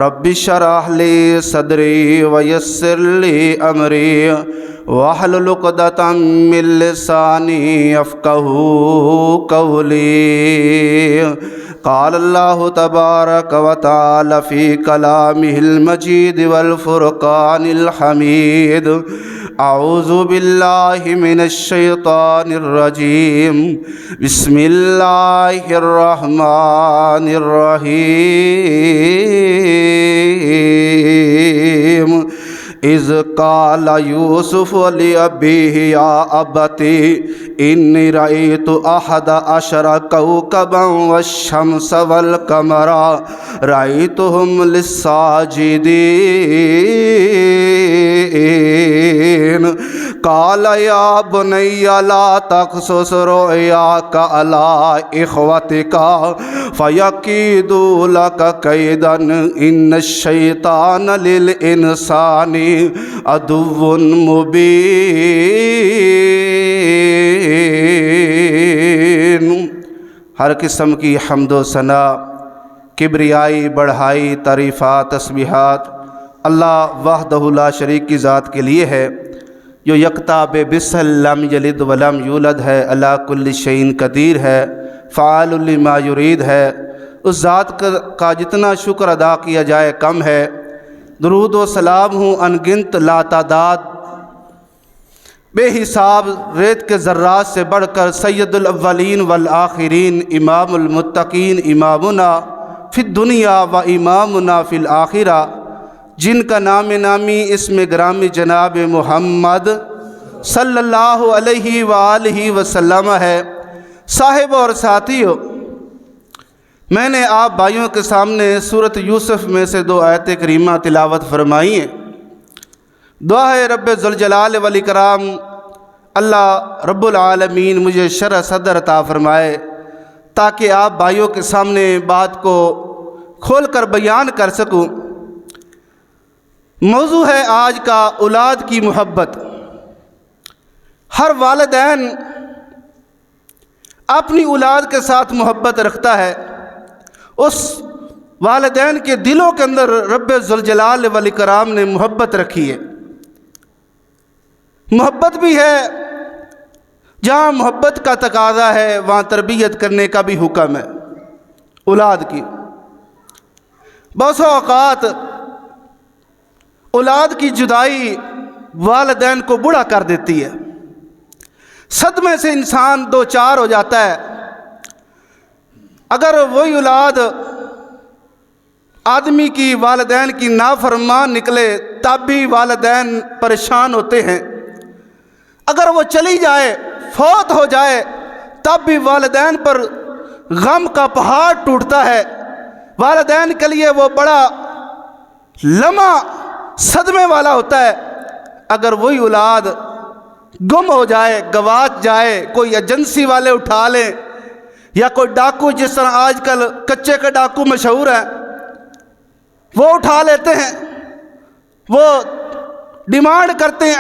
رب اشرح لی صدری ویسر لی امری واحلل عقدۃ من لسانی یفقہوا قولی۔ قال اللہ تبارک و تعالی فی کلامہ المجید والفرقان الحمید۔ اعوذ باللہ من الشیطان الرجیم، بسم اللہ الرحمن الرحیم۔ اذ قال یوسف لأبیہ یا ابتی انی رأیت احد عشر کوکبا والشمس والقمر رأیتهم للساجدین۔ قال یا بنی لا تقصص رؤیاک علی اخوتک فیکیدوا لک کیدا ان الشیطان للانسان عدو مبین۔ ہر قسم کی حمد و ثنا، کبریائی، بڑھائی، تعریفات، تسبیحات اللہ وحدہ لا شریک کی ذات کے لیے ہے، جو یکتا بے مثل، لم یلد ولم یولد ہے، علی کل شیء قدیر ہے، فعال لما یرید ہے۔ اس ذات کا جتنا شکر ادا کیا جائے کم ہے۔ درود و سلام ہوں انگنت لاتعداد بے حساب ریت کے ذرات سے بڑھ کر سید الاولین والآخرین، امام المتقین، امامنا فی الدنیا و امامنا فی الآخرہ، جن کا نام نامی اسم گرامی جناب محمد صلی اللہ علیہ وآلہ وسلم ہے۔ صاحب اور ساتھیو، میں نے آپ بھائیوں کے سامنے سورۃ یوسف میں سے 2 آیت کریمہ تلاوت فرمائی ہیں۔ دعا ہے رب ذوالجلال والاکرام اللہ رب العالمین مجھے شرح صدر عطا فرمائے تاکہ آپ بھائیوں کے سامنے بات کو کھول کر بیان کر سکوں۔ موضوع ہے آج کا اولاد کی محبت۔ ہر والدین اپنی اولاد کے ساتھ محبت رکھتا ہے۔ اس والدین کے دلوں کے اندر رب ذوالجلال والاکرام نے محبت رکھی ہے۔ محبت بھی ہے، جہاں محبت کا تقاضا ہے وہاں تربیت کرنے کا بھی حکم ہے اولاد کی۔ بعض اوقات اولاد کی جدائی والدین کو بوڑھا کر دیتی ہے، صدمے سے انسان 2 چار ہو جاتا ہے۔ اگر وہی اولاد آدمی کی والدین کی نافرمان نکلے تب بھی والدین پریشان ہوتے ہیں۔ اگر وہ چلی جائے، فوت ہو جائے، تب بھی والدین پر غم کا پہاڑ ٹوٹتا ہے۔ والدین کے لیے وہ بڑا لمحہ صدمے والا ہوتا ہے۔ اگر وہی اولاد گم ہو جائے، گواچ جائے، کوئی ایجنسی والے اٹھا لیں یا کوئی ڈاکو، جس طرح آج کل کچے کے ڈاکو مشہور ہیں، وہ اٹھا لیتے ہیں، وہ ڈیمانڈ کرتے ہیں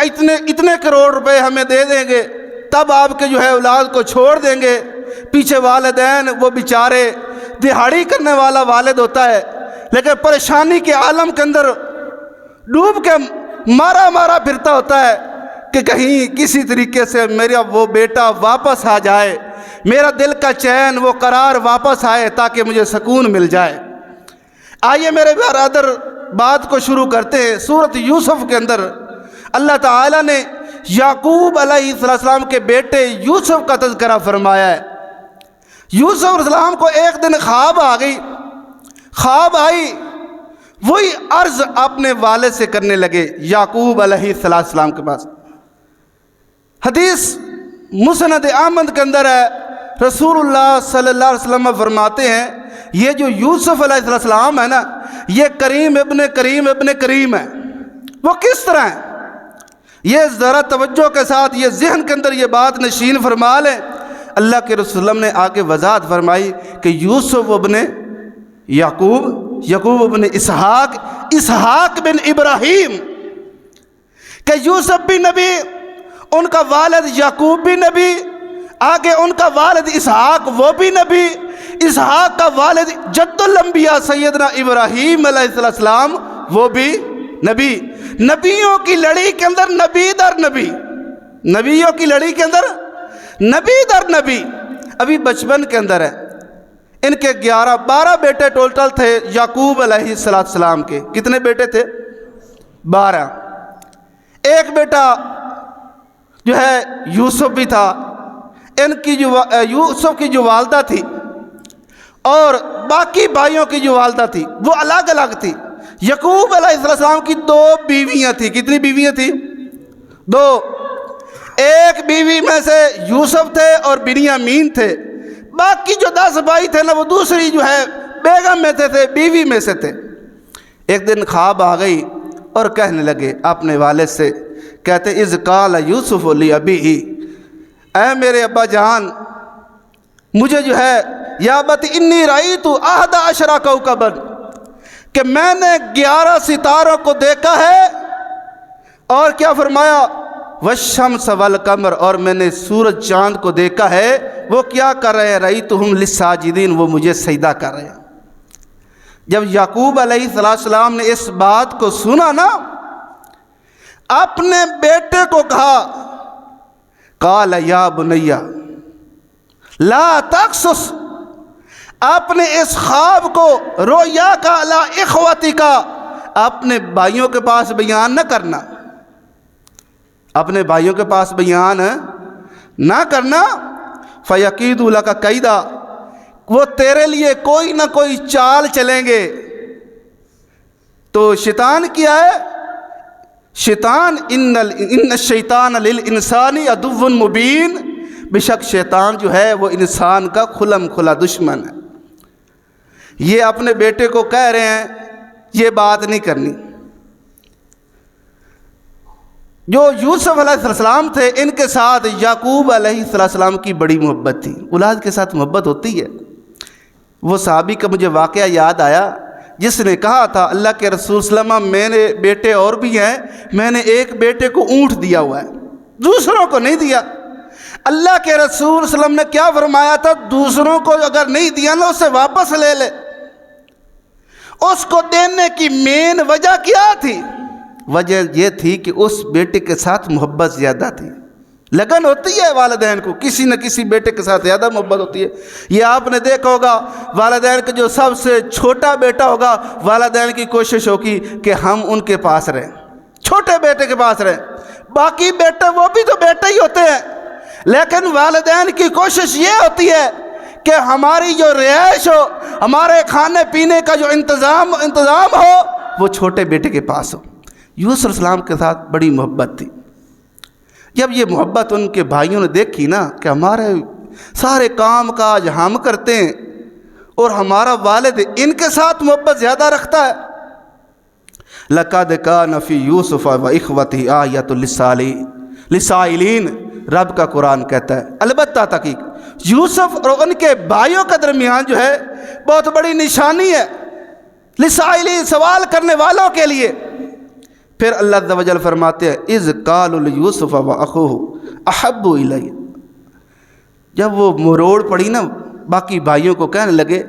اتنے کروڑ روپے ہمیں دے دیں گے تب آپ کے جو ہے اولاد کو چھوڑ دیں گے۔ پیچھے والدین وہ بیچارے، دہاڑی کرنے والا والد ہوتا ہے لیکن پریشانی کے عالم کے اندر ڈوب کے مارا پھرتا ہوتا ہے کہ کہیں کسی طریقے سے میرا وہ بیٹا واپس آ جائے، میرا دل کا چین، وہ قرار واپس آئے تاکہ مجھے سکون مل جائے۔ آئیے میرے برادر بات کو شروع کرتے ہیں۔ سورۃ یوسف کے اندر اللہ تعالیٰ نے یعقوب علیہ السلام کے بیٹے یوسف کا تذکرہ فرمایا ہے۔ یوسف علیہ السلام کو ایک دن خواب آئی، وہی عرض اپنے والد سے کرنے لگے یعقوب علیہ السلام کے پاس۔ حدیث مسند احمد کے اندر ہے، رسول اللہ صلی اللہ علیہ وسلم فرماتے ہیں یہ جو یوسف علیہ السلام ہے نا، یہ کریم ابن کریم ہے۔ وہ کس طرح ہے؟ یہ ذرا توجہ کے ساتھ یہ ذہن کے اندر یہ بات نشین فرما لیں۔ اللہ کے رسول اللہ نے آگے وضاحت فرمائی کہ یوسف ابن یعقوب، یعقوب ابن اسحاق بن ابراہیم، کہ یوسف بھی نبی، ان کا والد یعقوب بھی نبی، آگے ان کا والد اسحاق وہ بھی نبی، اسحاق کا والد جد الانبیاء سیدنا ابراہیم علیہ السلام وہ بھی نبی، نبیوں کی لڑی کے اندر نبی در نبی، نبیوں کی لڑی کے اندر نبی در نبی۔ ابھی بچپن کے اندر ہے، ان کے 12 بیٹے ٹوٹل تھے یعقوب علیہ السلام کے۔ کتنے بیٹے تھے؟ 12۔ ایک بیٹا جو ہے یوسف بھی تھا، ان کی یوسف کی جو والدہ تھی اور باقی بھائیوں کی جو والدہ تھی وہ الگ الگ تھی۔ یعقوب علیہ السلام کی 2 بیویاں تھیں۔ کتنی بیویاں تھیں؟ 2۔ ایک بیوی میں سے یوسف تھے اور بنیامین تھے، باقی جو 10 بھائی تھے نا وہ دوسری جو ہے بیگم میں تھے، بیوی میں سے تھے۔ ایک دن خواب آ گئی اور کہنے لگے اپنے والد سے، کہتے اذ قال یوسف لابیہ، اے میرے ابا جان مجھے جو ہے یا ابت انی رأیت 11 کوکبا، کہ میں نے 11 ستاروں کو دیکھا ہے، اور کیا فرمایا والشمس والقمر، اور میں نے سورج چاند کو دیکھا ہے، وہ کیا کر رہے ہیں رأیتہم للساجدین، وہ مجھے سجدہ کر رہے ہیں۔ جب یعقوب علیہ السلام نے اس بات کو سنا نا، اپنے بیٹے کو کہا قال یا بنی لا تقصص، اپنے اس خواب کو رویا کا علی اخوتی کا، اپنے بھائیوں کے پاس بیان نہ کرنا، اپنے بھائیوں کے پاس بیان نہ کرنا، فیقیدوا لک کیدا، وہ تیرے لیے کوئی نہ کوئی چال چلیں گے۔ تو شیطان کیا ہے؟ شیطان ان الشیطان للانسان عدو مبین، بے شک شیطان جو ہے وہ انسان کا کھلم کھلا دشمن ہے۔ یہ اپنے بیٹے کو کہہ رہے ہیں یہ بات نہیں کرنی۔ جو یوسف علیہ السلام تھے ان کے ساتھ یعقوب علیہ السلام کی بڑی محبت تھی، اولاد کے ساتھ محبت ہوتی ہے۔ وہ صحابی کا مجھے واقعہ یاد آیا جس نے کہا تھا اللہ کے رسول صلی اللہ علیہ وسلم میرے بیٹے اور بھی ہیں، میں نے ایک بیٹے کو اونٹ دیا ہوا ہے، دوسروں کو نہیں دیا۔ اللہ کے رسول صلی اللہ علیہ وسلم نے کیا فرمایا تھا؟ دوسروں کو اگر نہیں دیا نا اسے واپس لے لے۔ اس کو دینے کی مین وجہ کیا تھی؟ وجہ یہ تھی کہ اس بیٹے کے ساتھ محبت زیادہ تھی۔ لگن ہوتی ہے والدین کو، کسی نہ کسی بیٹے کے ساتھ زیادہ محبت ہوتی ہے۔ یہ آپ نے دیکھا ہوگا والدین کا جو سب سے چھوٹا بیٹا ہوگا، والدین کی کوشش ہوگی کہ ہم ان کے پاس رہیں، چھوٹے بیٹے کے پاس رہیں۔ باقی بیٹے وہ بھی تو بیٹے ہی ہوتے ہیں، لیکن والدین کی کوشش یہ ہوتی ہے کہ ہماری جو رہائش ہو، ہمارے کھانے پینے کا جو انتظام ہو وہ چھوٹے بیٹے کے پاس ہو۔ یوسف علیہ السلام کے ساتھ بڑی محبت تھی۔ جب یہ محبت ان کے بھائیوں نے دیکھی نا کہ ہمارے سارے کام کاج ہم کرتے ہیں اور ہمارا والد ان کے ساتھ محبت زیادہ رکھتا ہے، لَقَدْ كَانَ فِي يُوسُفَ وَإِخْوَتِهِ آيَةٌ لِلسَّائِلِينَ، رب کا قرآن کہتا ہے البتہ تحقیق یوسف اور ان کے بھائیوں کے درمیان جو ہے بہت بڑی نشانی ہے، لِلسَّائِلِينَ، سوال کرنے والوں کے لیے۔ پھر اللہ عز و جل فرماتے ہیں اذ قالوا لیوسف واخوہ احب الی، جب وہ مروڑ پڑی نا باقی بھائیوں کو کہنے لگے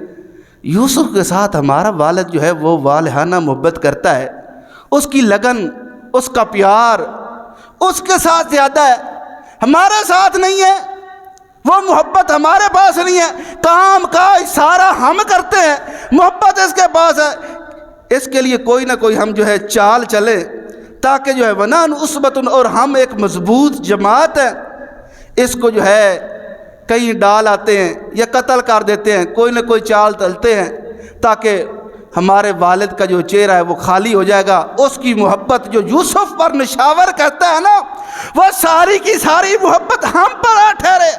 یوسف کے ساتھ ہمارا والد جو ہے وہ والہانہ محبت کرتا ہے، اس کی لگن، اس کا پیار اس کے ساتھ زیادہ ہے، ہمارے ساتھ نہیں ہے، وہ محبت ہمارے پاس نہیں ہے، کام کاج سارا ہم کرتے ہیں، محبت اس کے پاس ہے۔ اس کے لیے کوئی نہ کوئی ہم جو ہے چال چلے تاکہ جو ہے ونان عصبتن، اور ہم ایک مضبوط جماعت ہے، اس کو جو ہے کہیں ڈال آتے ہیں یا قتل کر دیتے ہیں، کوئی نہ کوئی چال چلتے ہیں تاکہ ہمارے والد کا جو چہرہ ہے وہ خالی ہو جائے گا۔ اس کی محبت جو یوسف پر نشاور کرتا ہے نا، وہ ساری کی ساری محبت ہم پر آ ٹھہرے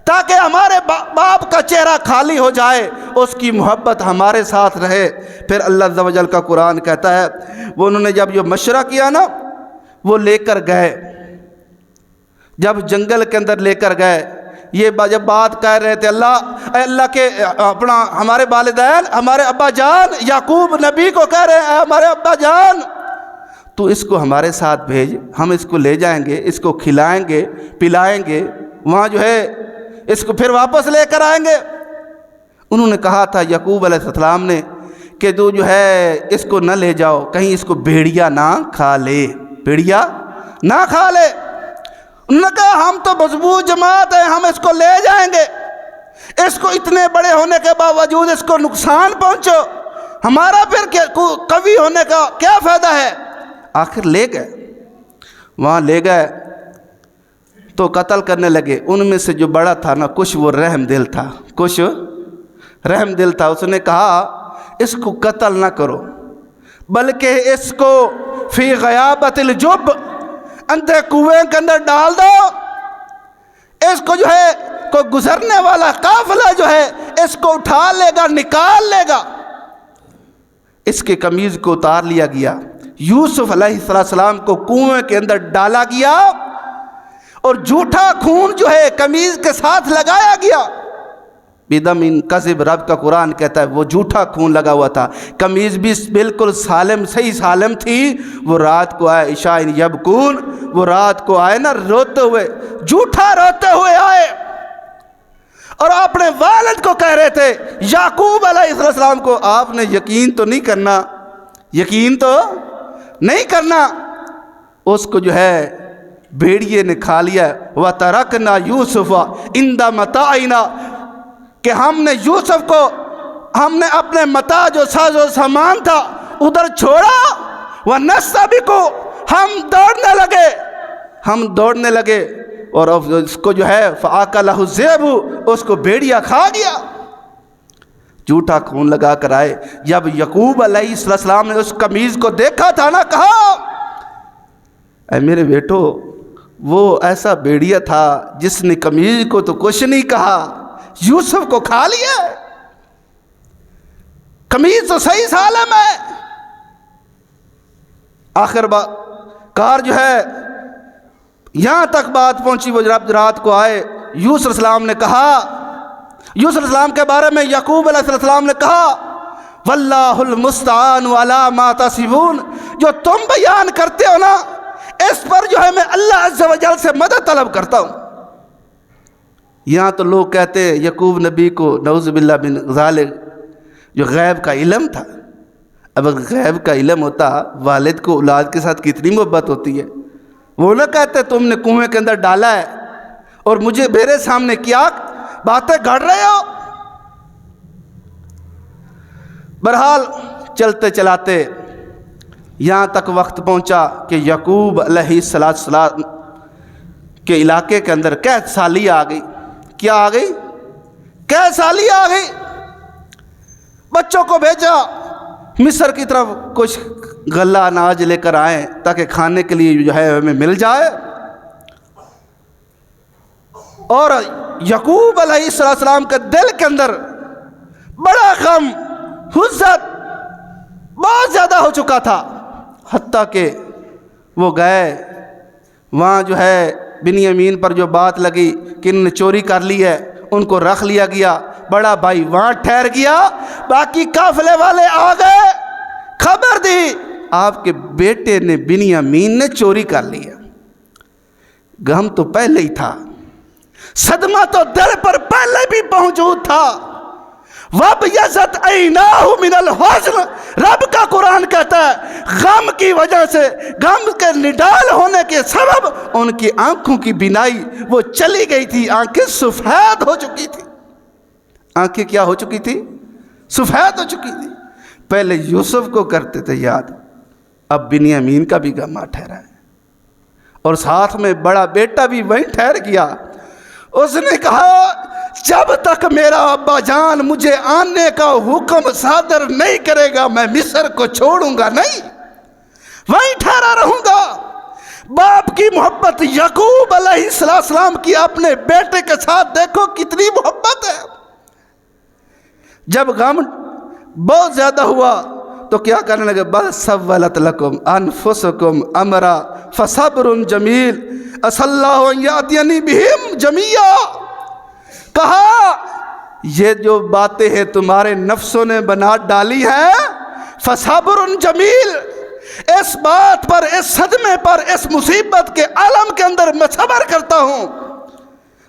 تاکہ ہمارے باپ کا چہرہ خالی ہو جائے، اس کی محبت ہمارے ساتھ رہے۔ پھر اللہ عز و جل کا قرآن کہتا ہے وہ انہوں نے جب یہ مشورہ کیا نا، وہ لے کر گئے، جب جنگل کے اندر لے کر گئے، یہ جب بات کہہ رہے تھے اللہ کے اپنا ہمارے والدین، ہمارے ابا جان، یعقوب نبی کو کہہ رہے ہیں ہمارے ابا جان تو اس کو ہمارے ساتھ بھیج، ہم اس کو لے جائیں گے، اس کو کھلائیں گے پلائیں گے، وہاں جو ہے اس کو پھر واپس لے کر آئیں گے۔ انہوں نے کہا تھا یعقوب علیہ السلام نے کہ تو جو ہے اس کو نہ لے جاؤ، کہیں اس کو بھیڑیا نہ کھا لے، بھیڑیا نہ کھا لے۔ انہوں نے کہا ہم تو مضبوط جماعت ہے، ہم اس کو لے جائیں گے، اس کو اتنے بڑے ہونے کے باوجود اس کو نقصان پہنچو، ہمارا پھر قوی ہونے کا کیا فائدہ ہے؟ آخر لے گئے، وہاں لے گئے تو قتل کرنے لگے۔ ان میں سے جو بڑا تھا نا، کچھ وہ رحم دل تھا، کچھ رحم دل تھا، اس نے کہا اس کو قتل نہ کرو، بلکہ اس کو فی غیابت الجب، اندھے کنویں کے اندر ڈال دو، اس کو جو ہے کوئی گزرنے والا قافلہ جو ہے اس کو اٹھا لے گا، نکال لے گا۔ اس کے قمیض کو اتار لیا گیا، یوسف علیہ السلام کو کنویں کے اندر ڈالا گیا اور جھوٹا خون جو ہے قمیض کے ساتھ لگایا گیا۔ بدم ان کذب، رب کا قرآن کہتا ہے وہ جھوٹا خون لگا ہوا تھا، قمیض بھی بالکل سالم، صحیح سالم تھی۔ وہ رات کو آئے عشاء یبکون، وہ رات کو آئے نا روتے ہوئے، جھوٹا روتے ہوئے آئے اور اپنے والد کو کہہ رہے تھے یعقوب علیہ السلام کو، آپ نے یقین تو نہیں کرنا، یقین تو نہیں کرنا۔ اس کو جو ہے بھیڑیے نے کھا لیا۔ وَتَرَكْنَا يُوسُفَ عِنْدَ مَتَاعِنَا، کہ ہم نے یوسف کو، ہم نے اپنے متاع جو ساز و سامان تھا ادھر چھوڑا، وَنَسْتَبِقُ، ہم دوڑنے لگے اور اس کو جو ہے فَآكَلَهُ الذِّئْبُ، اس کو بھیڑیا کھا گیا۔ جھوٹا خون لگا کر آئے۔ جب یعقوب علیہ السلام نے اس قمیض کو دیکھا تھا نا، کہا اے میرے بیٹو، وہ ایسا بھیڑیا تھا جس نے قمیض کو تو کچھ نہیں کہا، یوسف کو کھا لیا، قمیض تو صحیح سالم ہے۔ آخر کار جو ہے یہاں تک بات پہنچی، وہ جب رات کو آئے، یوسف علیہ السلام نے کہا، یوسف علیہ السلام کے بارے میں یعقوب علیہ السلام نے کہا واللہ المستعان علی ما تصفون، جو تم بیان کرتے ہو نا اس پر جو ہے میں اللہ عز و جل سے مدد طلب کرتا ہوں۔ یہاں تو لوگ کہتے ہیں یعقوب نبی کو نعوذ باللہ من ذالک جو غیب کا علم تھا۔ اب غیب کا علم ہوتا، والد کو اولاد کے ساتھ کتنی محبت ہوتی ہے، وہ نہ کہتے تم نے کنویں کے اندر ڈالا ہے اور مجھے میرے سامنے کیا باتیں گھڑ رہے ہو۔ بہرحال چلتے چلاتے یہاں تک وقت پہنچا کہ یعقوب علیہ السلام کے علاقے کے اندر قحط سالی آ گئی۔ کیا آ گئی؟ قحط سالی آ گئی۔ بچوں کو بھیجا مصر کی طرف، کچھ غلہ اناج لے کر آئیں تاکہ کھانے کے لیے جو ہے ہمیں مل جائے۔ اور یعقوب علیہ السلام کے دل کے اندر بڑا غم، حزت بہت زیادہ ہو چکا تھا، حتیٰ کہ وہ گئے وہاں جو ہے بنیامین پر جو بات لگی کہ انہوں نے چوری کر لی ہے، ان کو رکھ لیا گیا۔ بڑا بھائی وہاں ٹھہر گیا، باقی قافلے والے آ گئے، خبر دی آپ کے بیٹے نے بنیامین نے چوری کر لیا۔ غم تو پہلے ہی تھا، صدمہ تو دل پر پہلے بھی موجود تھا۔ وَابْيَضَتْ عَيْنَاهُ مِنَ الْحُزْنِ، رب کا قرآن کہتا ہے غم کی وجہ سے، غم کے نڈال ہونے کے سبب ان کی آنکھوں کی بینائی وہ چلی گئی تھی، آنکھیں سفید ہو چکی تھی۔ آنکھیں کیا ہو چکی تھی؟ سفید ہو چکی تھی۔ پہلے یوسف کو کرتے تھے یاد، اب بنیامین کا بھی غم ٹھہرا ہے، اور ساتھ میں بڑا بیٹا بھی وہیں ٹھہر گیا۔ اس نے کہا جب تک میرا ابا جان مجھے آنے کا حکم صادر نہیں کرے گا میں مصر کو چھوڑوں گا نہیں، وہیں ٹھہرا رہوں گا۔ باپ کی محبت یعقوب علیہ السلام کی اپنے بیٹے کے ساتھ دیکھو کتنی محبت ہے۔ جب غم بہت زیادہ ہوا تو کیا کرنے لگے؟ بل سولت لکم انفسکم امرا فصبر جمیل عسى اللہ ان یاتینی بہم جمیعا، کہا یہ جو باتیں ہیں تمہارے نفسوں نے بنا ڈالی ہیں، فصبر جمیل، اس بات پر، اس صدمے پر، اس مصیبت کے عالم کے اندر میں صبر کرتا ہوں،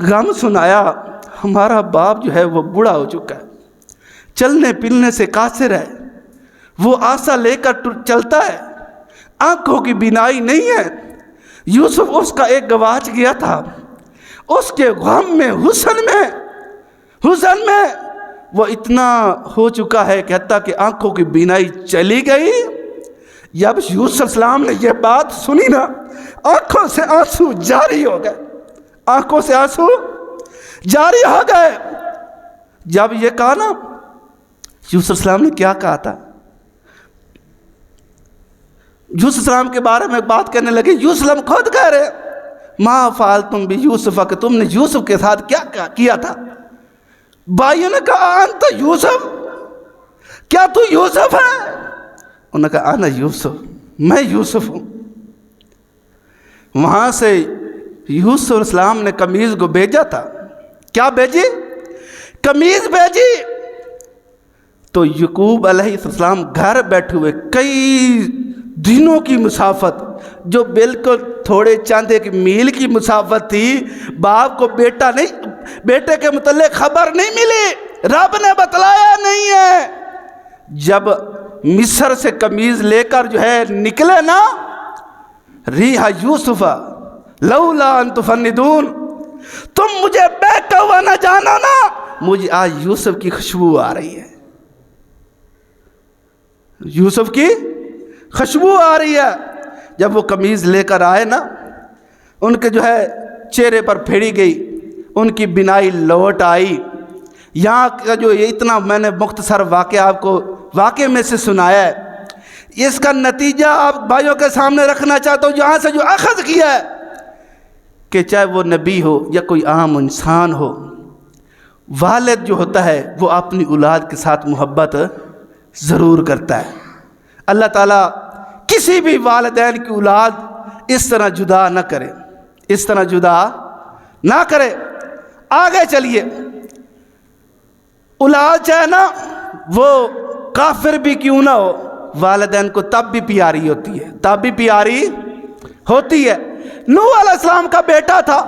غم سنایا ہمارا باپ جو ہے وہ بوڑھا ہو چکا ہے، چلنے پلنے سے قاصر ہے، وہ آسا لے کر چلتا ہے، آنکھوں کی بینائی نہیں ہے۔ یوسف اس کا ایک گواچ گیا تھا، اس کے غم میں حزن میں وہ اتنا ہو چکا ہے کہ حتیٰ کہ آنکھوں کی بینائی چلی گئی۔ جب یوسف السلام نے یہ بات سنی نا، آنکھوں سے آنسو جاری ہو گئے، آنکھوں سے آنسو جاری ہو گئے۔ جب یہ کہا نا، یوسف السلام نے کیا کہا تھا؟ یوسف السلام کے بارے میں بات کرنے لگے، یوسف السلام خود کہہ رہے ما فعلتم بِیوسف، کہ تم نے یوسف کے ساتھ کیا کیا تھا؟ بھائیوں نے کہا انت یوسف، کیا تو یوسف ہے؟ انہوں نے کہا انا یوسف، میں یوسف ہوں۔ وہاں سے یوسف علیہ السلام نے قمیض کو بھیجا تھا، کیا بھیجی؟ قمیض بھیجی۔ تو یعقوب علیہ السلام گھر بیٹھے ہوئے کئی دنوں کی مسافت، جو بالکل تھوڑے چند ایک میل کی مسافت تھی، باپ کو بیٹے کے متعلق خبر نہیں ملی، رب نے بتلایا نہیں ہے۔ جب مصر سے قمیض لے کر جو ہے نکلے نا، ریح یوسف لولا ان تفندون، تم مجھے بہتا ہوا نہ جانا نا، مجھے آج یوسف کی خوشبو آ رہی ہے، یوسف کی خوشبو آ رہی ہے۔ جب وہ قمیض لے کر آئے نا، ان کے جو ہے چہرے پر پھیری گئی، ان کی بینائی لوٹ آئی۔ یہاں کا جو یہ اتنا میں نے مختصر واقعہ آپ کو واقعے میں سے سنایا ہے، اس کا نتیجہ آپ بھائیوں کے سامنے رکھنا چاہتا ہوں، جہاں سے جو اخذ کیا ہے کہ چاہے وہ نبی ہو یا کوئی عام انسان ہو، والد جو ہوتا ہے وہ اپنی اولاد کے ساتھ محبت ضرور کرتا ہے۔ اللہ تعالیٰ کسی بھی والدین کی اولاد اس طرح جدا نہ کرے، اس طرح جدا نہ کرے۔ آگے چلیے، اولاد چاہے نا وہ کافر بھی کیوں نہ ہو، والدین کو تب بھی پیاری ہوتی ہے، تب بھی پیاری ہوتی ہے۔ نوح علیہ السلام کا بیٹا تھا،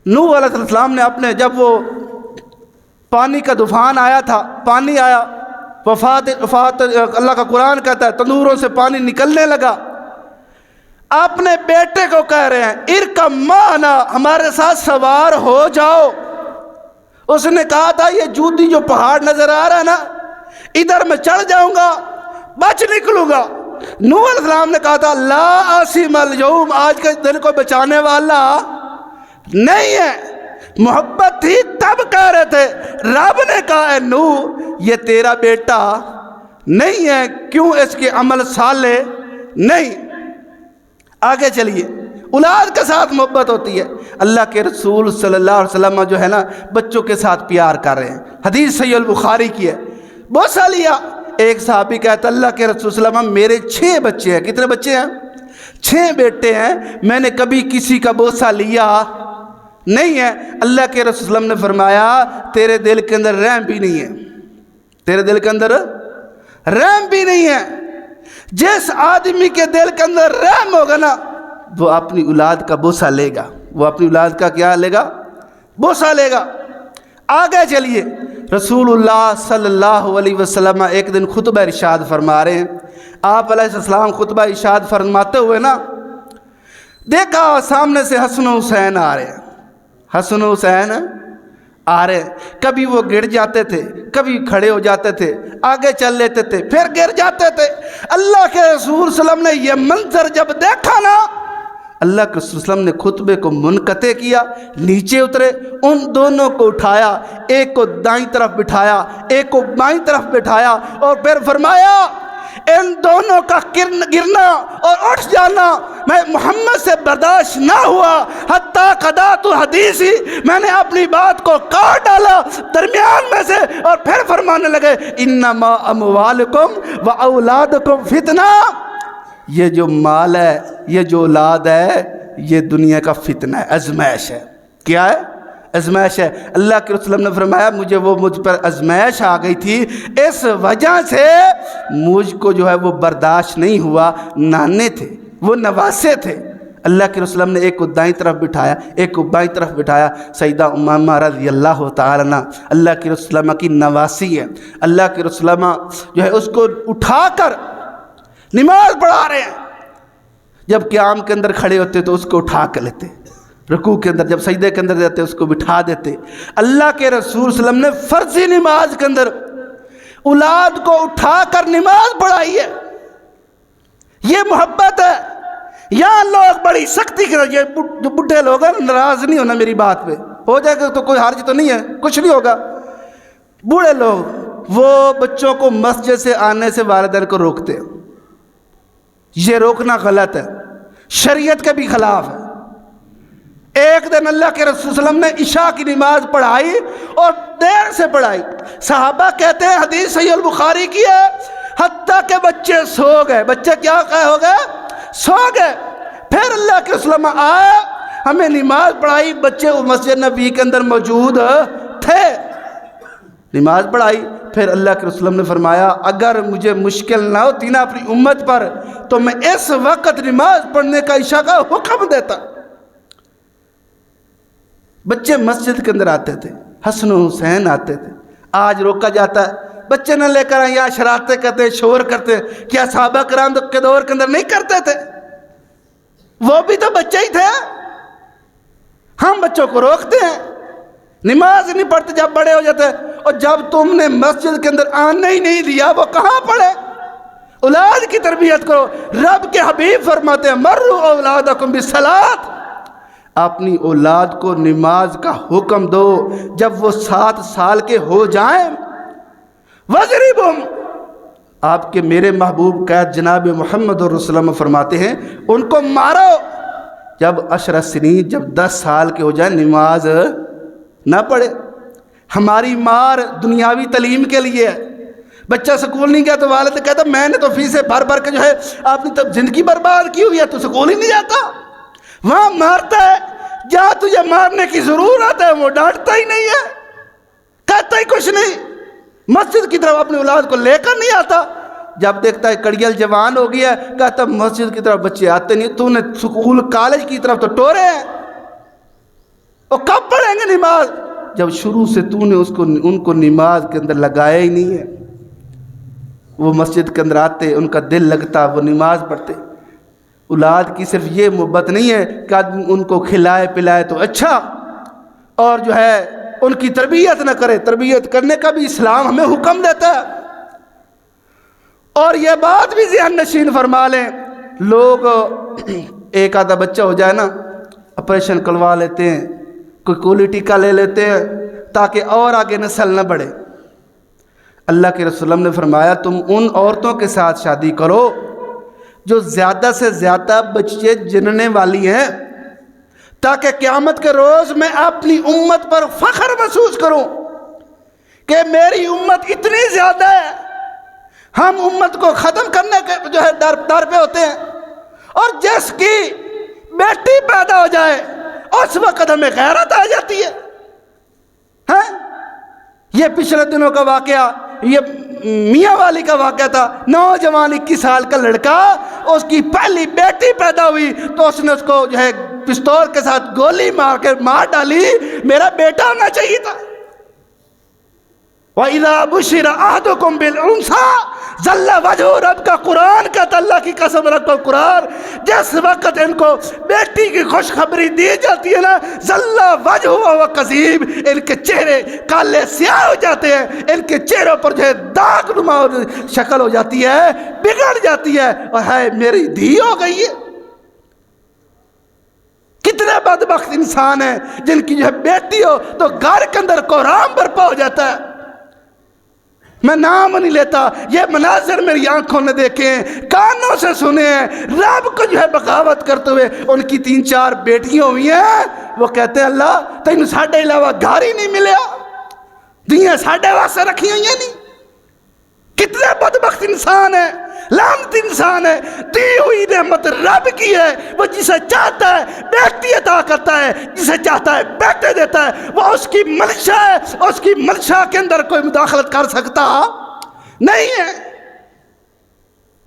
نوح علیہ السلام نے اپنے، جب وہ پانی کا طوفان آیا تھا، پانی آیا، وفات اللہ کا قرآن کہتا ہے تندوروں سے پانی نکلنے لگا، اپنے بیٹے کو کہہ رہے ہیں ارکب معنا، ہمارے ساتھ سوار ہو جاؤ۔ اس نے کہا تھا یہ جودی جو پہاڑ نظر آ رہا ہے نا، ادھر میں چڑھ جاؤں گا، بچ نکلوں گا۔ نوح علیہ السلام نے کہا تھا لا عاصم اليوم، آج کے دن کو بچانے والا نہیں ہے۔ محبت تھی تب کہہ رہے تھے، رب نے کہا ہے نوح یہ تیرا بیٹا نہیں ہے، کیوں اس کے عمل صالح نہیں۔ آگے چلیے، اولاد کے ساتھ محبت ہوتی ہے۔ اللہ کے رسول صلی اللہ علیہ وسلم جو ہے نا بچوں کے ساتھ پیار کر رہے ہیں، حدیث صحیح البخاری کی ہے۔ بوسہ لیا، ایک صحابی کہتا اللہ کے رسول صلی اللہ علیہ وسلم میرے 6 بچے ہیں۔ کتنے بچے ہیں؟ 6 بیٹے ہیں، میں نے کبھی کسی کا بوسہ لیا نہیں ہے۔ اللہ کے رسول صلی اللہ علیہ وسلم نے فرمایا تیرے دل کے اندر رحم بھی نہیں ہے، تیرے دل کے اندر رحم بھی نہیں ہے۔ جس آدمی کے دل کے اندر رحم ہوگا نا، وہ اپنی اولاد کا بوسہ لے گا، وہ اپنی اولاد کا کیا لے گا؟ بوسہ لے گا۔ آگے چلیے، رسول اللہ صلی اللہ علیہ وسلم ایک دن خطبہ ارشاد فرما رہے ہیں۔ آپ علیہ السلام خطبہ ارشاد فرماتے ہوئے نا، دیکھا سامنے سے حسن و حسین آ رہے ہیں، حسن و حسین آ رہے ہیں۔ کبھی وہ گر جاتے تھے، کبھی کھڑے ہو جاتے تھے، آگے چل لیتے تھے، پھر گر جاتے تھے۔ اللہ کے رسول صلی اللہ علیہ وسلم نے یہ منظر جب دیکھا نا، اللہ کے رسول صلی اللہ علیہ وسلم نے خطبے کو منقطع کیا، نیچے اترے، ان دونوں کو اٹھایا، ایک کو دائیں طرف بٹھایا، ایک کو بائیں طرف بٹھایا، اور پھر فرمایا ان دونوں کا گرنا اور اٹھ جانا میں محمد سے برداشت نہ ہوا، حتیٰ قضات حدیثی، میں نے اپنی بات کو کاٹ ڈالا درمیان میں سے، اور پھر فرمانے لگے انما اموالکم و اولادکم فتنہ، یہ جو مال ہے، یہ جو اولاد ہے، یہ دنیا کا فتنہ ہے، ازمائش ہے۔ کیا ہے؟ ازمائش ہے۔ اللہ کے رسول نے فرمایا مجھ پر ازمائش آ گئی تھی، اس وجہ سے مجھ کو جو ہے وہ برداشت نہیں ہوا۔ نانے تھے، وہ نواسے تھے، اللہ کے رسول نے ایک کو دائیں طرف بٹھایا، ایک کو بائیں طرف بٹھایا۔ سیدہ امامہ رضی اللہ تعالیٰ عنہ اللہ کے رسول کی نواسی ہے، اللہ کے رسول جو ہے اس کو اٹھا کر نماز پڑھا رہے ہیں۔ جب قیام کے اندر کھڑے ہوتے تو اس کو اٹھا کر لیتے، رکوع کے اندر جب سجدے کے اندر جاتے اس کو بٹھا دیتے۔ اللہ کے رسول صلی اللہ علیہ وسلم نے فرضی نماز کے اندر اولاد کو اٹھا کر نماز پڑھائی ہے۔ یہ محبت ہے۔ یہاں لوگ بڑی سختی کے یہ جو بڈھے لوگ ہیں ناراض نہیں ہونا میری بات پہ، ہو جائے گا تو کوئی حرج تو نہیں ہے، کچھ نہیں ہوگا۔ بوڑھے لوگ وہ بچوں کو مسجد سے آنے سے والدین کو روکتے ہیں، یہ روکنا غلط ہے، شریعت کے بھی خلاف ہے۔ ایک دن اللہ کے رسول صلی اللہ علیہ وسلم نے عشاء کی نماز پڑھائی اور دیر سے پڑھائی۔ صحابہ کہتے ہیں حدیث صحیح البخاری کی ہے، حتیٰ کہ بچے سو گئے۔ بچے کیا ہو گئے؟ سو گئے۔ پھر اللہ کے رسول صلی اللہ علیہ وسلم آئے، ہمیں نماز پڑھائی، بچے مسجد نبی کے اندر موجود تھے، نماز پڑھائی۔ پھر اللہ کے رسول نے فرمایا اگر مجھے مشکل نہ ہوتی نا اپنی امت پر تو میں اس وقت نماز پڑھنے کا عشاء کا حکم دیتا۔ بچے مسجد کے اندر آتے تھے، حسن و حسین آتے تھے، آج روکا جاتا ہے بچے نہ لے کر آئیں، یا شرارتیں کرتے، شور کرتے۔ کیا صحابہ کرام کے دور کے اندر نہیں کرتے تھے؟ وہ بھی تو بچے ہی تھے۔ ہم بچوں کو روکتے ہیں، نماز نہیں پڑھتے جب بڑے ہو جاتے، اور جب تم نے مسجد کے اندر آنے ہی نہیں دیا وہ کہاں پڑھے؟ اولاد کی تربیت کرو۔ رب کے حبیب فرماتے ہیں مروا اولادکم بالصلاۃ، اپنی اولاد کو نماز کا حکم دو، جب وہ 7 سال کے ہو جائیں وَضْرِبْهُمْ، آپ کے میرے محبوب قید جناب محمد رسول اللہ فرماتے ہیں ان کو مارو۔ جب 10 سنین، جب 10 سال کے ہو جائیں نماز نہ پڑھے۔ ہماری مار دنیاوی تعلیم کے لیے ہے۔ بچہ سکول نہیں گیا تو والد کہتا میں نے تو فیسیں بھر بھر کے جو ہے اپنی تب زندگی برباد کی ہوئی ہے، تو سکول ہی نہیں جاتا۔ وہاں مارتا ہے جہاں تجھے مارنے کی ضرورت ہے، وہ ڈانٹتا ہی نہیں ہے، کہتا ہی کچھ نہیں۔ مسجد کی طرف اپنی اولاد کو لے کر نہیں آتا۔ جب دیکھتا ہے کڑیل جوان ہو گیا ہے، کہتا مسجد کی طرف بچے آتے نہیں، تو نے سکول کالج کی طرف تو ٹورے ہیں، وہ کب پڑھیں گے نماز؟ جب شروع سے تو نے ان کو نماز کے اندر لگایا ہی نہیں ہے۔ وہ مسجد کے اندر آتے، ان کا دل لگتا، وہ نماز پڑھتے۔ اولاد کی صرف یہ محبت نہیں ہے کہ آدمی ان کو کھلائے پلائے تو اچھا، اور جو ہے ان کی تربیت نہ کرے۔ تربیت کرنے کا بھی اسلام ہمیں حکم دیتا ہے۔ اور یہ بات بھی ذہن نشین فرما لیں، لوگ ایک آدھا بچہ ہو جائے نا آپریشن کروا لیتے ہیں، کوئی کولی ٹیکہ لے لیتے ہیں تاکہ اور آگے نسل نہ بڑھے۔ اللہ کے رسول نے فرمایا تم ان عورتوں کے ساتھ شادی کرو جو زیادہ سے زیادہ بچے جننے والی ہیں، تاکہ قیامت کے روز میں اپنی امت پر فخر محسوس کروں کہ میری امت اتنی زیادہ ہے۔ ہم امت کو ختم کرنے کے جو ہے در پہ ہوتے ہیں، اور جس کی بیٹی پیدا ہو جائے اس وقت ہمیں غیرت آ جاتی ہے۔ یہ پچھلے دنوں کا واقعہ، یہ میاں والی کا واقعہ تھا۔ نوجوان 21 سال کا لڑکا، اس کی پہلی بیٹی پیدا ہوئی تو اس نے اس کو جو ہے پستول کے ساتھ گولی مار کے مار ڈالی، میرا بیٹا ہونا چاہیے تھا۔ وَإِذَا بُشِّرَ أَحَدُكُمْ بِالْأُنثَىٰ ظَلَّ وَجْهُهُ، رب کا قرآن کہتا، اللہ کی قسم رب کا قرآن، جس وقت ان کو بیٹی کی خوشخبری دی جاتی ہے نا، ظَلَّ وَجْهُهُ وَهُوَ كَظِيمٌ، ان کے چہرے کالے سیاہ ہو جاتے ہیں، ان کے چہروں پر جو ہے داغ نما شکل ہو جاتی ہے، بگڑ جاتی ہے، اور ہے میری دھی ہو گئی ہے۔ کتنے بدبخت انسان ہیں جن کی جو ہے بیٹی ہو تو گھر کے اندر کوہرام برپا ہو جاتا ہے۔ میں نام نہیں لیتا، یہ مناظر میری آنکھوں نے دیکھے ہیں، کانوں سے سنے ہیں۔ رب کو جو ہے بغاوت کرتے ہوئے ان کی 3-4 بیٹیاں ہوئی ہیں، وہ کہتے ہیں اللہ تینوں ساڈے علاوہ گھر ہی نہیں ملیا، دیاں ساڈے واسطے رکھی ہوئی ہیں نہیں۔ کتنے بدبخت انسان ہے، لعنتی انسان ہے۔ دی ہوئی نعمت رب کی ہے، وہ جسے چاہتا ہے بیٹی عطا کرتا ہے، جسے چاہتا ہے بیٹے دیتا ہے، وہ اس کی منشا ہے، اس کی منشا کے اندر کوئی مداخلت کر سکتا نہیں ہے۔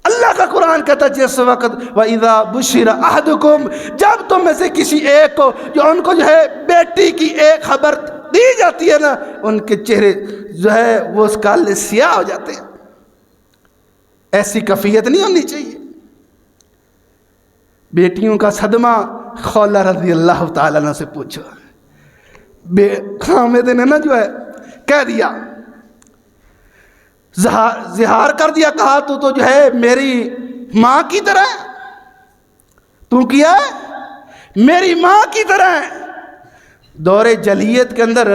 اللہ کا قرآن کہتا ہے جس وقت وَإِذَا بُشِّرَ أَحَدُكُمْ، جب تم میں سے کسی ایک کو جو ان کو جو ہے بیٹی کی ایک خبر دی جاتی ہے نا، ان کے چہرے جو ہے وہ اس کالے سیاہ ہو جاتے ہیں۔ ایسی کیفیت نہیں ہونی چاہیے۔ بیٹیوں کا صدمہ خولہ رضی اللہ تعالیٰ عنہ سے پوچھو۔ خامد نے نا جو ہے کہہ دیا، زہار کر دیا، کہا تو جو ہے میری ماں کی طرح ہے، تو کیا ہے میری ماں کی طرح ہے۔ دور جاہلیت کے اندر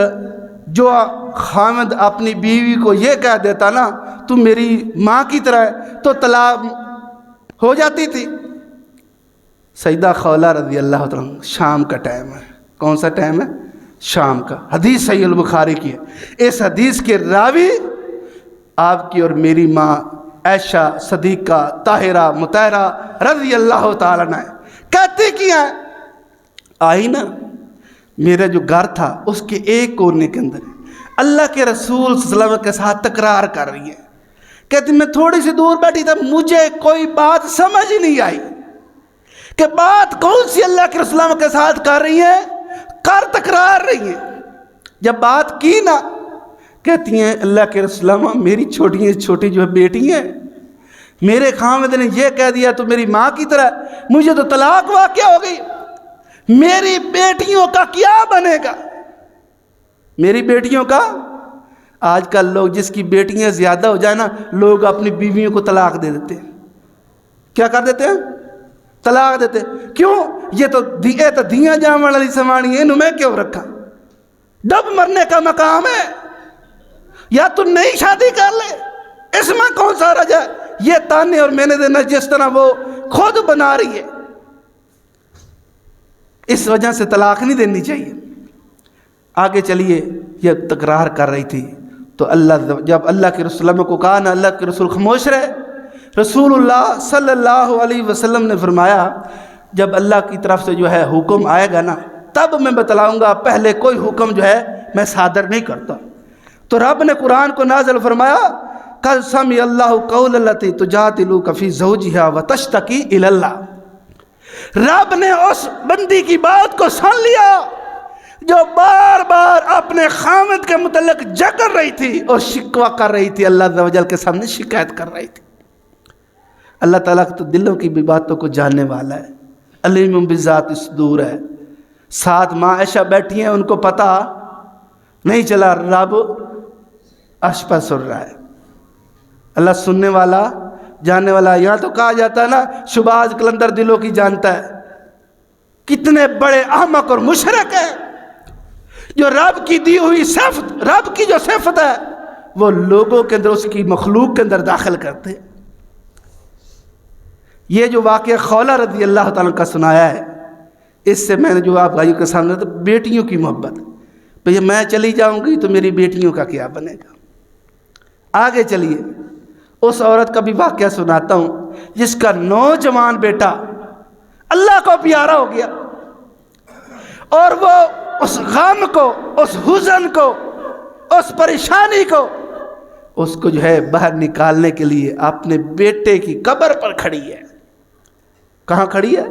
جو خامد اپنی بیوی کو یہ کہہ دیتا نا تو میری ماں کی طرح ہے، تو طلاق ہو جاتی تھی۔ سیدہ خولہ رضی اللہ عنہ، شام کا ٹائم ہے، کون سا ٹائم ہے؟ شام کا۔ حدیث صحیح البخاری کی ہے۔ اس حدیث کے راوی آپ کی اور میری ماں عائشہ صدیقہ طاہرہ مطہرہ رضی اللہ تعالیٰ عنہ کہتے کیا ہے، آئی نا میرا جو گھر تھا اس کے ایک کونے کے اندر اللہ کے رسول صلی اللہ علیہ وسلم کے ساتھ تکرار کر رہی ہے، کہتی میں تھوڑی سی دور بیٹھی تھا، مجھے کوئی بات سمجھ نہیں آئی کہ بات کون سی اللہ کے رسول کے ساتھ کر رہی ہے، کر تکرار رہی ہے۔ جب بات کی نا کہتی ہیں اللہ کے رسول میری چھوٹی جو ہے بیٹی ہیں، میرے خامد نے یہ کہہ دیا تو میری ماں کی طرح، مجھے تو طلاق واقع ہو گئی، میری بیٹیوں کا کیا بنے گا؟ میری بیٹیوں کا، آج کل لوگ جس کی بیٹیاں زیادہ ہو جائے نا لوگ اپنی بیویوں کو طلاق دے دیتے ہیں۔ کیا کر دیتے ہیں؟ طلاق دیتے ہیں۔ کیوں؟ یہ تو دیاں جامن والی سمانی ہے، انہوں میں کیوں رکھا؟ ڈب مرنے کا مقام ہے، یا تو نئی شادی کر لے، اس میں کون سا رجا ہے؟ یہ تانے اور میں نے دینا جس طرح وہ خود بنا رہی ہے، اس وجہ سے طلاق نہیں دینی چاہیے۔ آگے چلیے، یہ تکرار کر رہی تھی تو جب اللہ کے رسول کو کہا نا، اللہ کے رسول خاموش رہے۔ رسول اللہ صلی اللہ علیہ وسلم نے فرمایا جب اللہ کی طرف سے جو ہے حکم آئے گا نا تب میں بتلاؤں گا، پہلے کوئی حکم جو ہے میں صادر نہیں کرتا۔ تو رب نے قرآن کو نازل فرمایا قد سمع اللہ قول التی تجادلک فی زوجہا وتشتکی الی اللہ۔ رب نے اس بندی کی بات کو سن لیا جو بار بار اپنے خامد کے متعلق جگر رہی تھی اور شکوہ کر رہی تھی، اللہ عز و جل کے سامنے شکایت کر رہی تھی۔ اللہ تعالیٰ تو دلوں کی بھی باتوں کو جاننے والا ہے، علیم بذات الصدور ہے۔ ساتھ ماں عائشہ بیٹھی ہیں، ان کو پتہ نہیں چلا رب عرش پر سن رہا ہے، اللہ سننے والا جاننے والا۔ یہاں تو کہا جاتا ہے نا شباز کلندر دلوں کی جانتا ہے۔ کتنے بڑے احمق اور مشرک ہیں جو رب کی دی ہوئی صفت، رب کی جو صفت ہے وہ لوگوں کے اندر، اس کی مخلوق کے اندر داخل کرتے ہیں۔ یہ جو واقعہ خولہ رضی اللہ تعالیٰ کا سنایا ہے، اس سے میں نے جو آپ بھائیوں کے سامنے تو بیٹیوں کی محبت، بھئی میں چلی جاؤں گی تو میری بیٹیوں کا کیا بنے گا۔ آگے چلیے، اس عورت کا بھی واقعہ سناتا ہوں جس کا نوجوان بیٹا اللہ کو پیارا ہو گیا اور وہ اس غم کو، اس حزن کو، اس پریشانی کو، اس کو جو ہے باہر نکالنے کے لیے اپنے بیٹے کی قبر پر کھڑی ہے۔ کہاں کھڑی ہے؟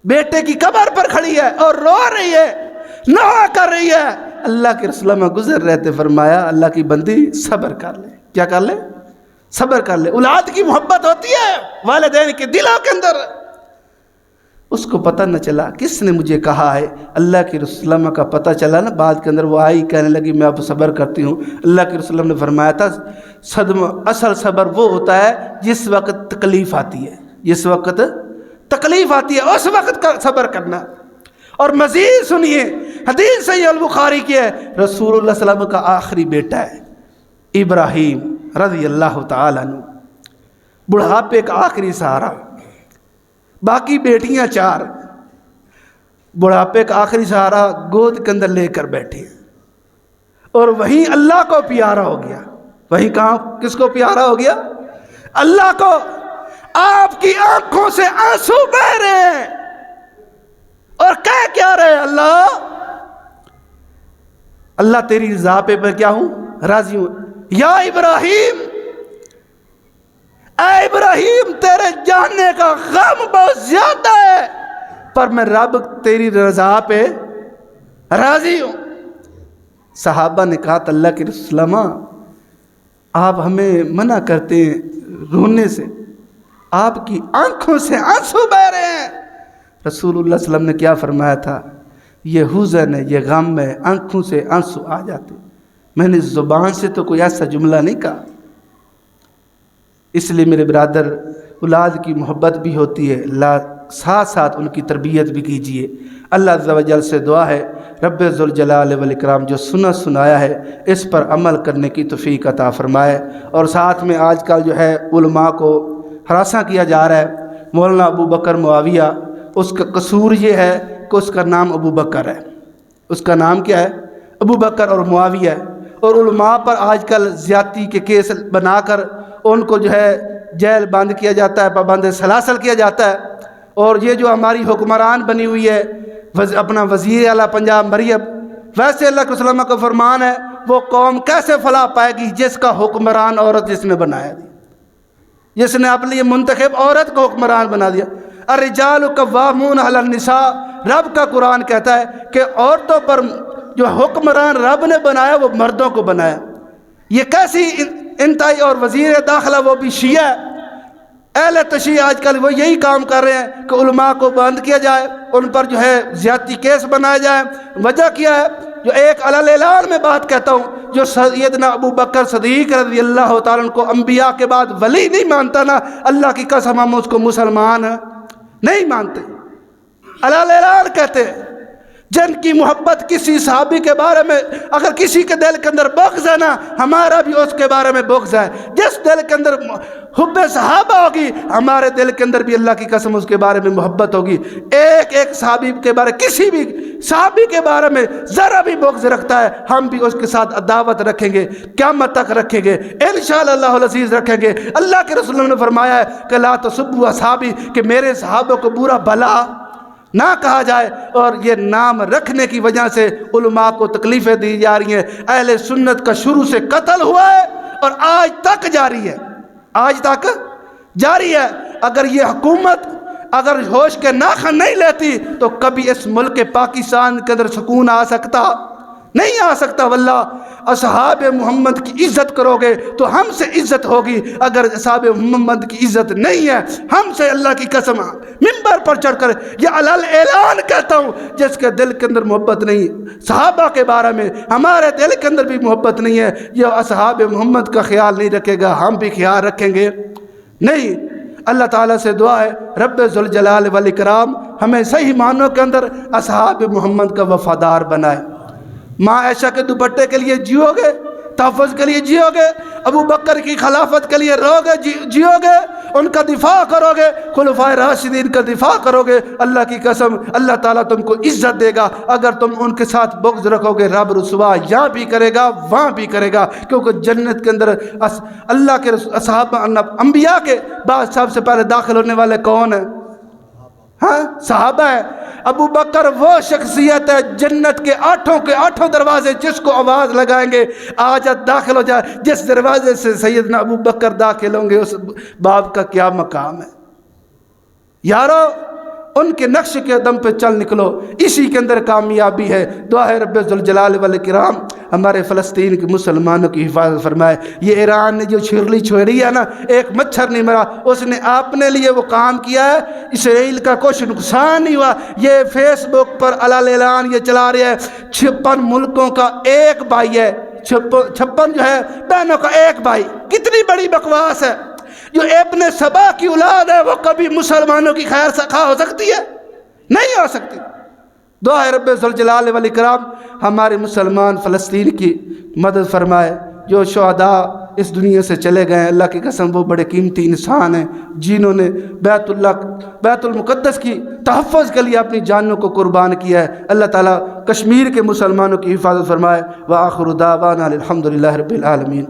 بیٹے کی قبر پر کھڑی ہے اور رو رہی ہے، نوحہ کر رہی ہے۔ اللہ کے رسول میں گزر رہے تھے، فرمایا اللہ کی بندی صبر کر لے۔ کیا کر لے؟ صبر کر لے۔ اولاد کی محبت ہوتی ہے والدین کے دلوں کے اندر۔ اس کو پتہ نہ چلا کس نے مجھے کہا ہے، اللہ کے رسول کا پتہ چلا نا بعد کے اندر، وہ آئی کہنے لگی میں اب صبر کرتی ہوں۔ اللہ کے رسول نے فرمایا تھا صدمہ، اصل صبر وہ ہوتا ہے جس وقت تکلیف آتی ہے، جس وقت تکلیف آتی ہے اس وقت صبر کرنا۔ اور مزید سنیے، حدیث صحیح البخاری کی ہے، رسول اللہ صلی اللہ علیہ وسلم کا آخری بیٹا ہے ابراہیم رضی اللہ تعالیٰ عنہ، بڑھاپے کا آخری سہارا، باقی بیٹیاں 4، بڑھاپے کا آخری سہارا گود کے اندر لے کر بیٹھے، اور وہیں اللہ کو پیارا ہو گیا۔ وہیں کہاں کس کو پیارا ہو گیا؟ اللہ کو۔ آپ کی آنکھوں سے آنسو بہ رہے ہیں اور کہہ کیا رہے ہیں؟ اللہ تیری رضا پہ میں کیا ہوں؟ راضی ہوں۔ یا ابراہیم، اے ابراہیم تیرے جاننے کا غم بہت زیادہ ہے، پر میں رب تیری رضا پہ راضی ہوں۔ صحابہ نے کہا اللہ کے رسول آپ ہمیں منع کرتے ہیں رونے سے، آپ کی آنکھوں سے آنسو بہ رہے ہیں۔ رسول اللہ صلی اللہ علیہ وسلم نے کیا فرمایا تھا؟ یہ حزن ہے، یہ غم ہے، آنکھوں سے آنسو آ جاتے۔ میں نے زبان سے تو کوئی ایسا جملہ نہیں کہا۔ اس لیے میرے برادر، اولاد کی محبت بھی ہوتی ہے، ساتھ ساتھ ان کی تربیت بھی کیجیے۔ اللہ عز و جل سے دعا ہے رب ذوالجلال والاکرام جو سنایا ہے اس پر عمل کرنے کی توفیق عطا فرمائے۔ اور ساتھ میں آج کل جو ہے علماء کو ہراساں کیا جا رہا ہے، مولانا ابو بکر معاویہ، اس کا قصور یہ ہے کہ اس کا نام ابو بکر ہے، اس کا نام کیا ہے؟ ابو بکر اور معاویہ ہے۔ اور علماء پر آج کل زیادتی کے کیس بنا کر ان کو جو ہے جیل بند کیا جاتا ہے، پابند سلاسل کیا جاتا ہے۔ اور یہ جو ہماری حکمران بنی ہوئی ہے اپنا وزیر اعلیٰ پنجاب مریم، ویسے اللہ کے رسول اللہ کا فرمان ہے وہ قوم کیسے فلاح پائے گی جس کا حکمران عورت جس نے بنایا دی، جس نے اپنے لیے منتخب عورت کو حکمران بنا دیا۔ الرجال قوامون علی النساء، رب کا قرآن کہتا ہے کہ عورتوں پر جو حکمران رب نے بنایا وہ مردوں کو بنایا۔ یہ کیسی انتہائی، اور وزیر داخلہ وہ بھی شیعہ ہے۔ اہل تشیع آج کل وہ یہی کام کر رہے ہیں کہ علماء کو بند کیا جائے، ان پر جو ہے زیادتی کیس بنایا جائے۔ وجہ کیا ہے؟ جو ایک علی الاعلان میں بات کہتا ہوں، جو سیدنا ابو بکر صدیق رضی اللہ تعالیٰ عنہ کو انبیاء کے بعد ولی نہیں مانتا نا، اللہ کی قسم ہم اس کو مسلمان نہیں مانتے۔ علی الاعلان کہتے ہیں جن کی محبت کسی صحابی کے بارے میں، اگر کسی کے دل کے اندر بغض ہے نا، ہمارا بھی اس کے بارے میں بغض ہے۔ جس دل کے اندر حب صحابہ ہوگی، ہمارے دل کے اندر بھی اللہ کی قسم اس کے بارے میں محبت ہوگی۔ ایک ایک صحابی کے بارے، کسی بھی صحابی کے بارے میں ذرا بھی بغض رکھتا ہے، ہم بھی اس کے ساتھ عداوت رکھیں گے، قیامت تک رکھیں گے، انشاءاللہ اللہ العزیز رکھیں گے۔ اللہ کے رسول نے فرمایا ہے کہ لا تسبوا اصحابی، کہ میرے صحابہ کو برا بھلا نہ کہا جائے۔ اور یہ نام رکھنے کی وجہ سے علماء کو تکلیفیں دی جا رہی ہیں۔ اہل سنت کا شروع سے قتل ہوا ہے اور آج تک جاری ہے، آج تک جاری ہے۔ اگر یہ حکومت اگر ہوش کے ناخن نہیں لیتی تو کبھی اس ملک پاکستان کے اندر سکون آ سکتا نہیں آ سکتا۔ واللہ اصحاب محمد کی عزت کرو گے تو ہم سے عزت ہوگی، اگر اصحاب محمد کی عزت نہیں ہے ہم سے اللہ کی قسم منبر پر چڑھ کر یہ علل اعلان کہتا ہوں، جس کے دل کے اندر محبت نہیں صحابہ کے بارے میں، ہمارے دل کے اندر بھی محبت نہیں ہے، یہ اصحاب محمد کا خیال نہیں رکھے گا، ہم بھی خیال رکھیں گے نہیں۔ اللہ تعالیٰ سے دعا ہے رب ذوالجلال والاکرام ہمیں صحیح معنوں کے اندر اصحاب محمد کا وفادار بنائے۔ ماں عائشہ کے دوپٹے کے لیے جیو گے، تحفظ کے لیے جیو گے، ابو بکر کی خلافت کے لیے رو گے، جیو گے، ان کا دفاع کرو گے، خلفائے راشدین کا دفاع کرو گے، اللہ کی قسم اللہ تعالیٰ تم کو عزت دے گا۔ اگر تم ان کے ساتھ بغض رکھو گے رب رسوا یہاں بھی کرے گا وہاں بھی کرے گا، کیونکہ جنت کے اندر اللہ کے صحابہ انبیاء کے بعد سب سے پہلے داخل ہونے والے کون ہیں؟ ہاں صحابہ ہے۔ ابو بکر وہ شخصیت ہے جنت کے آٹھوں دروازے جس کو آواز لگائیں گے آج داخل ہو جائے، جس دروازے سے سیدنا ابو بکر داخل ہوں گے اس باب کا کیا مقام ہے۔ یارو ان کے نقش کے دم پہ چل نکلو، اسی کے اندر کامیابی ہے۔ دعا ہے رب ذوالجلال والاکرام ہمارے فلسطین کے مسلمانوں کی حفاظت فرمائے۔ یہ ایران نے جو چھرلی چھوڑی ہے نا، ایک مچھر نہیں مرا، اس نے اپنے لیے وہ کام کیا ہے، اسرائیل کا کچھ نقصان نہیں ہوا۔ یہ فیس بک پر علل اعلان یہ چلا رہے ہیں 56 ملکوں کا ایک بھائی ہے، 56 جو ہے بہنوں کا ایک بھائی، کتنی بڑی بکواس ہے۔ جو ابن سبا کی اولاد ہے وہ کبھی مسلمانوں کی خیر سخا ہو سکتی ہے؟ نہیں ہو سکتی۔ دعا ہے رب ذوالجلال والاکرام ہمارے مسلمان فلسطین کی مدد فرمائے۔ جو شہداء اس دنیا سے چلے گئے ہیں اللہ کی قسم وہ بڑے قیمتی انسان ہیں جنہوں نے بیت المقدس کی تحفظ کے لیے اپنی جانوں کو قربان کیا ہے۔ اللہ تعالیٰ کشمیر کے مسلمانوں کی حفاظت فرمائے۔ وآخر دعوانا الحمدللہ رب العالمین۔